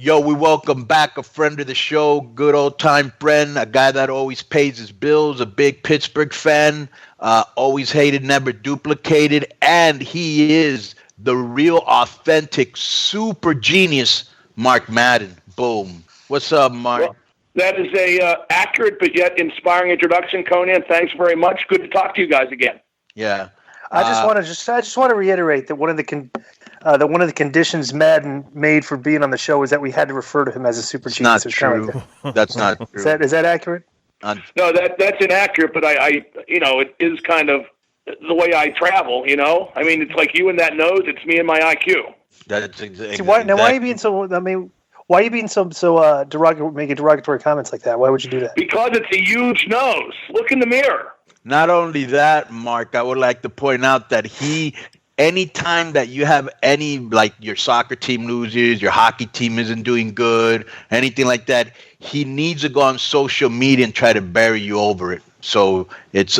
Yo, we welcome back a friend of the show, good old time friend, a guy that always pays his bills, a big Pittsburgh fan, always hated, never duplicated, and he is the real, authentic, super genius, Mark Madden. Boom. What's up, Mark? Well, that is a accurate but yet inspiring introduction, Konnan. Thanks very much. Good to talk to you guys again. Yeah. I just want to reiterate that one of the conditions Madden made for being on the show was that we had to refer to him as a super genius. Not true. That's not true. Is that accurate? No, that's inaccurate. But I it is kind of the way I travel. I mean, it's like you and that nose. It's me and my IQ. That's exactly. See, why are you being so? I mean, why are you being so derogatory, making derogatory comments like that? Why would you do that? Because it's a huge nose. Look in the mirror. Not only that, Mark, I would like to point out that anytime that you have any, like your soccer team loses, your hockey team isn't doing good, anything like that, he needs to go on social media and try to bury you over it. So it's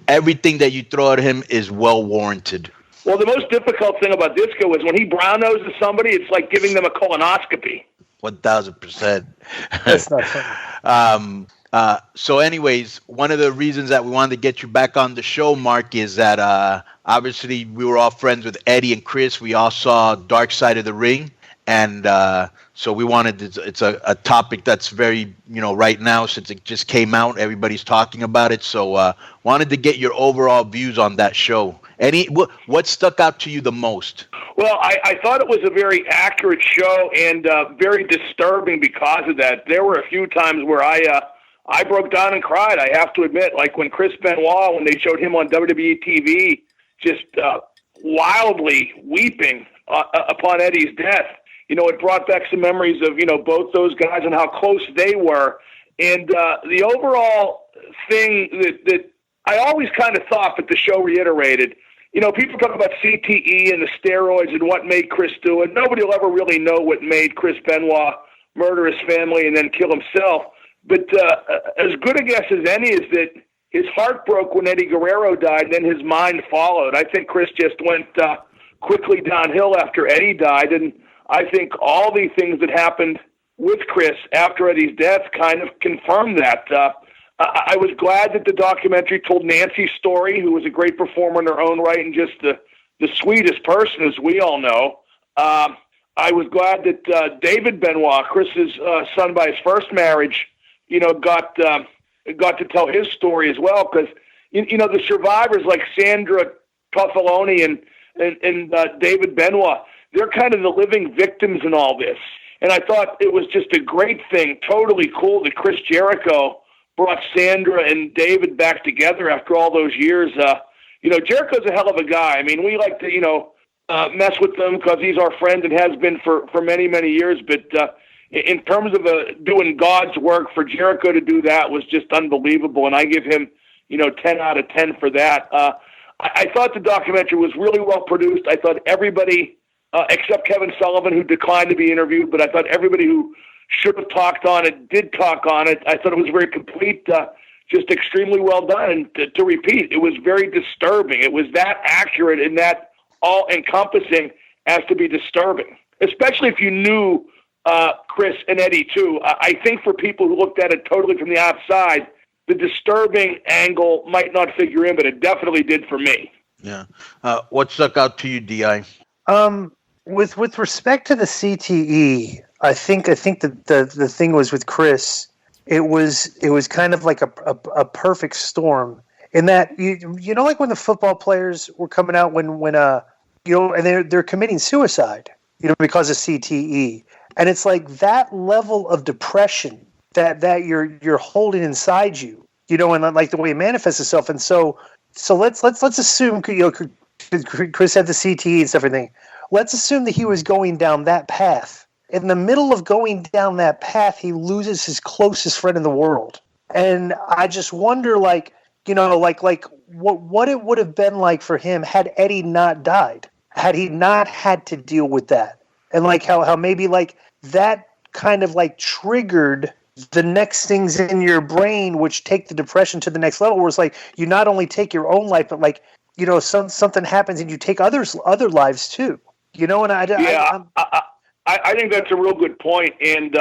everything that you throw at him is well warranted. Well, the most difficult thing about Disco is when he brown noses somebody, it's like giving them a colonoscopy. 1,000%. That's not funny. So anyways, one of the reasons that we wanted to get you back on the show, Mark, is that obviously we were all friends with Eddie and Chris. We all saw Dark Side of the Ring. And so we wanted it's a topic that's very, right now since it just came out, everybody's talking about it. So wanted to get your overall views on that show. What stuck out to you the most? Well, I thought it was a very accurate show and very disturbing because of that. There were a few times where I broke down and cried, I have to admit, like when Chris Benoit, when they showed him on WWE TV, just wildly weeping upon Eddie's death. It brought back some memories of, both those guys and how close they were. And the overall thing that I always kind of thought, but the show reiterated, people talk about CTE and the steroids and what made Chris do it. Nobody will ever really know what made Chris Benoit murder his family and then kill himself. But as good a guess as any is that his heart broke when Eddie Guerrero died, and then his mind followed. I think Chris just went quickly downhill after Eddie died, and I think all the things that happened with Chris after Eddie's death kind of confirmed that. I was glad that the documentary told Nancy's story, who was a great performer in her own right and just the sweetest person, as we all know. I was glad that David Benoit, Chris's son by his first marriage, got to tell his story as well, because the survivors like Sandra Toffaloni and David Benoit, they're kind of the living victims in all this. And I thought it was just a great thing, totally cool that Chris Jericho brought Sandra and David back together after all those years. Jericho's a hell of a guy. I mean, we like to mess with him because he's our friend and has been for many, many years. But in terms of doing God's work, for Jericho to do that was just unbelievable, and I give him 10 out of 10 for that. I thought the documentary was really well produced. I thought everybody, except Kevin Sullivan, who declined to be interviewed, but I thought everybody who should have talked on it did talk on it. I thought it was very complete, just extremely well done. And to repeat, it was very disturbing. It was that accurate and that all-encompassing as to be disturbing, especially if you knew Chris and Eddie too. I think for people who looked at it totally from the outside, the disturbing angle might not figure in, but it definitely did for me. Yeah. What stuck out to you, Di? With respect to the CTE, I think that the thing was with Chris. It was kind of like a perfect storm in that like when the football players were coming out and they're committing suicide because of CTE. And it's like that level of depression that you're holding inside you, and like the way it manifests itself. And so let's assume Chris had the CTE and stuff, everything. Let's assume that he was going down that path. In the middle of going down that path, he loses his closest friend in the world. And I just wonder, what it would have been like for him had Eddie not died, had he not had to deal with that. And how maybe that kind of triggered the next things in your brain, which take the depression to the next level, where it's you not only take your own life, but something happens and you take other lives too. And I think that's a real good point. And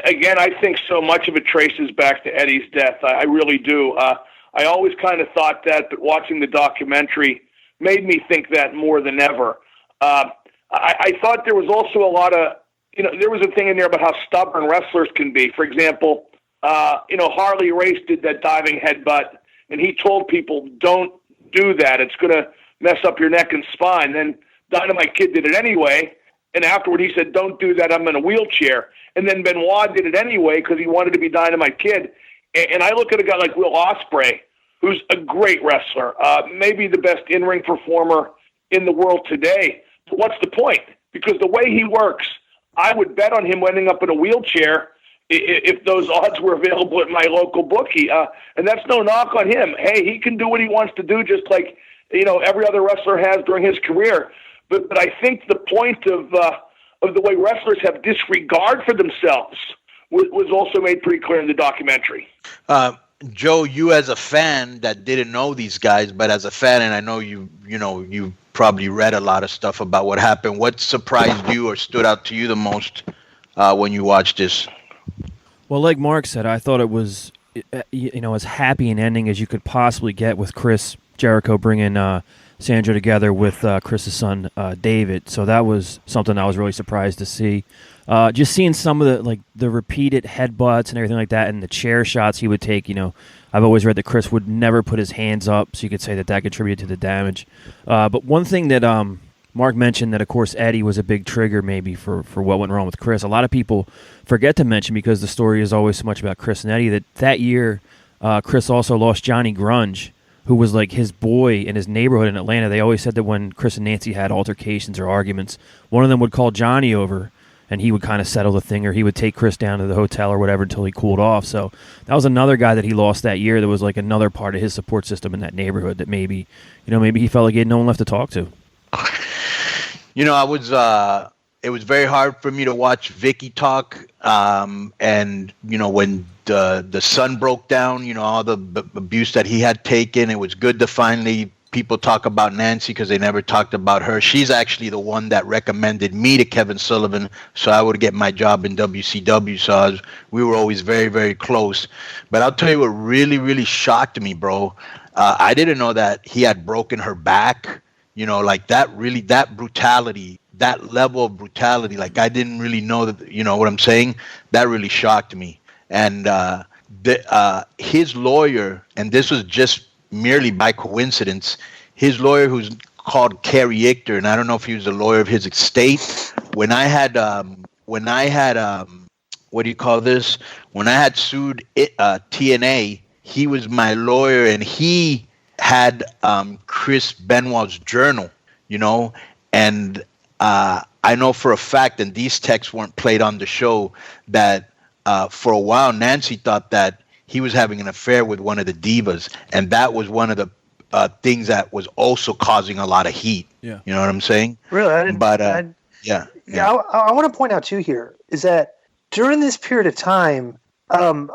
again, I think so much of it traces back to Eddie's death. I really do. I always kind of thought that, but watching the documentary made me think that more than ever. I thought there was also a lot of, there was a thing in there about how stubborn wrestlers can be. For example, Harley Race did that diving headbutt, and he told people, don't do that. It's going to mess up your neck and spine. Then Dynamite Kid did it anyway, and afterward he said, don't do that, I'm in a wheelchair. And then Benoit did it anyway because he wanted to be Dynamite Kid. And I look at a guy like Will Ospreay, who's a great wrestler, maybe the best in-ring performer in the world today. But what's the point? Because the way he works, I would bet on him ending up in a wheelchair if those odds were available at my local bookie. And that's no knock on him. Hey, he can do what he wants to do, just like every other wrestler has during his career. But I think the point of the way wrestlers have disregard for themselves was also made pretty clear in the documentary. Joe, you as a fan that didn't know these guys, but as a fan, and I know you probably read a lot of stuff about what happened. What surprised you or stood out to you the most when you watched this? Well, like Mark said, I thought it was as happy an ending as you could possibly get with Chris Jericho bringing Sandra together with Chris's son David. So that was something I was really surprised to see. Just seeing some of the repeated headbutts and everything like that, and the chair shots he would take. I've always read that Chris would never put his hands up, so you could say that contributed to the damage. But one thing that Mark mentioned, that of course Eddie was a big trigger maybe for what went wrong with Chris. A lot of people forget to mention, because the story is always so much about Chris and Eddie, that year Chris also lost Johnny Grunge, who was like his boy in his neighborhood in Atlanta. They always said that when Chris and Nancy had altercations or arguments, one of them would call Johnny over, and he would kind of settle the thing, or he would take Chris down to the hotel or whatever until he cooled off. So that was another guy that he lost that year. That was like another part of his support system in that neighborhood that maybe he felt like he had no one left to talk to. It was very hard for me to watch Vicky talk. And when the son broke down, all the abuse that he had taken, it was good to finally people talk about Nancy, because they never talked about her. She's actually the one that recommended me to Kevin Sullivan, so I would get my job in WCW. So we were always very, very close. But I'll tell you what really, really shocked me, bro. I didn't know that he had broken her back. Like that brutality, that level of brutality. Like, I didn't really know that. You know what I'm saying? That really shocked me. And his lawyer, and this was just merely by coincidence, his lawyer, who's called Kerry Ichter, and I don't know if he was the lawyer of his estate. When I had what do you call this? When I had sued TNA, he was my lawyer, and he had Chris Benoit's journal, and I know for a fact, and these texts weren't played on the show, that for a while Nancy thought that he was having an affair with one of the divas, and that was one of the things that was also causing a lot of heat. Yeah, you know what I'm saying? Really, I want to point out too here is that during this period of time, as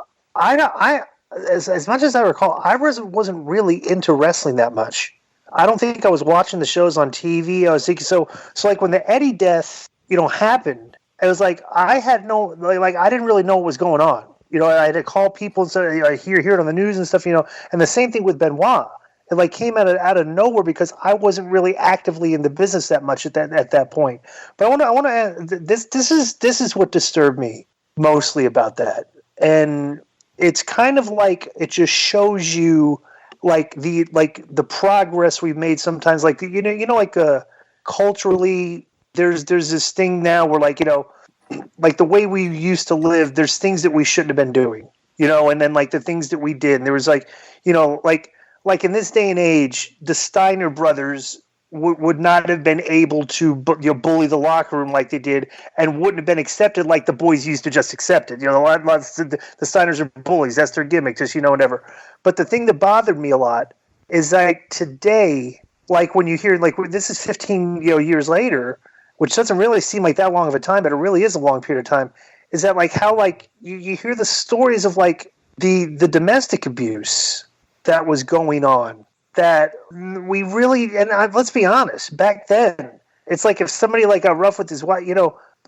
much as I recall, I wasn't really into wrestling that much. I don't think I was watching the shows on TV. I was thinking so like when the Eddie death, happened, it was like I had no I didn't really know what was going on. I had to call people and say, I hear it on the news and stuff, and the same thing with Benoit. It came out of nowhere because I wasn't really actively in the business that much at that point. But I want to add, this is what disturbed me mostly about that. And it's kind of like it just shows you the progress we've made sometimes, culturally there's this thing now where the way we used to live, there's things that we shouldn't have been doing, and then the things that we did. And there was in this day and age, the Steiner brothers would not have been able to bully the locker room like they did, and wouldn't have been accepted like the boys used to just accept it. The Steiners are bullies. That's their gimmick, just, whatever. But the thing that bothered me a lot is today, when you hear, this is 15 years later, which doesn't really seem like that long of a time, but it really is a long period of time, is that how you hear the stories of the domestic abuse that was going on, that let's be honest, back then, it's if somebody got rough with his wife,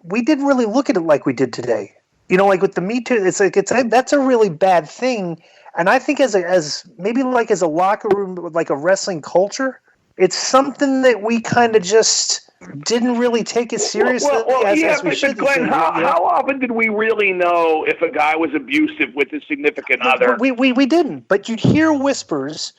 we didn't really look at it like we did today. You know, like with the Me Too, that's a really bad thing. And I think as a locker room, like a wrestling culture, it's something that we kind of just didn't really take as seriously as we should. But Glenn, how often did we really know if a guy was abusive with his significant other? We didn't, but you'd hear whispers